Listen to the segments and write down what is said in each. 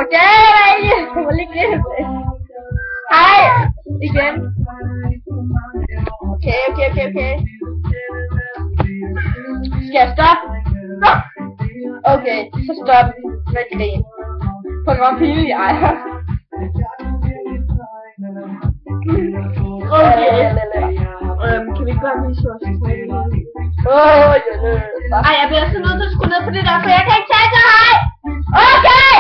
Okay, jeg må lige glemme det. Hej, igen. Okay. Skal jeg stoppe? Stop! Okay, så stop med grin. For det var pinligt, ej. Okay. Kan vi ikke bare vise os? Ej, jeg bliver så nødt til at skrue ned på det der, for jeg kan ikke tage det, hej! Okay!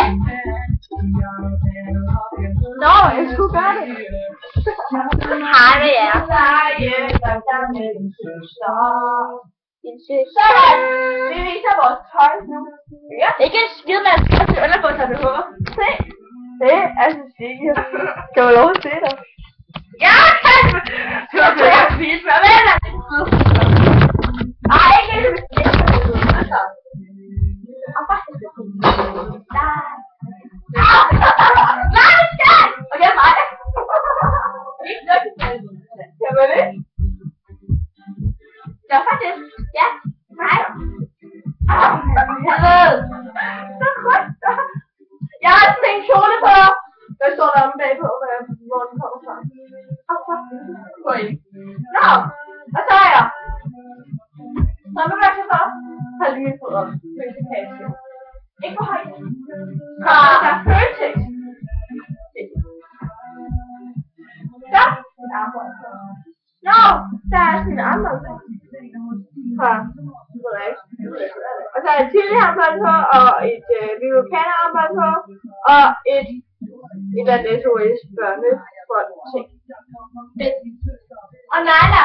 Nå, jeg skulle gøre det. Hej med jer. Sådan! Vi viser vores tøj nu. Ja. Ikke en skid med at skrive til underbukser og BH. Se! Det er så sikkert. Kan du lov at se dig? Ja, kan du! Du har blevet at vise mig. Hvad er det? Ej, ikke det. Altså. Og faktisk det. Nej, skat! Og det er mig. Ikke nok. Kan man det? Ja, faktisk. Ja. Nej. Hallo. Så godt. Jeg har sådan en kjole på. Der står der om bagpå, hvor den kommer fra. Gå ind. Nå. Hvad så er jeg? Så nu vil jeg så for. Hold lige min fod op. Ikke for højt. Der er Føtex. Så. Nå. Der er sådan en armbånd. Og så er et Tilly armbånd på, og et Vivocaner armbånd på, og et eller andet SOS børnefond ting. Og Nala!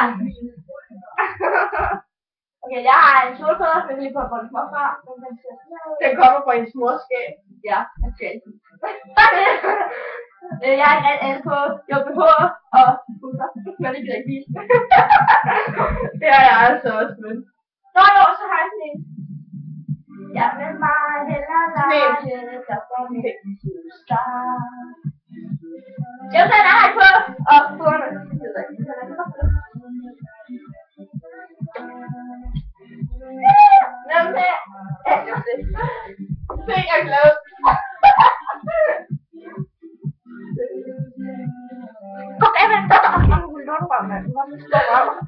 Okay, jeg har en kjole på, men lige på at få den fra. Den kommer fra hendes mors skab. Ja, okay. Jeg har ikke alt på BH og busser, men det gider ikke vise. Det har jeg altså også med. Nå jo, så har jeg sådan en. Jeg vil bare hellere lege, der får min start. Jeg vil tage en ej på, og buerne. Det ved jeg ikke. Nå, men her. Ja, det var det. Se, jeg er glad. Kom, Evan. Hvor er du bare, mand? Hvor er du bare?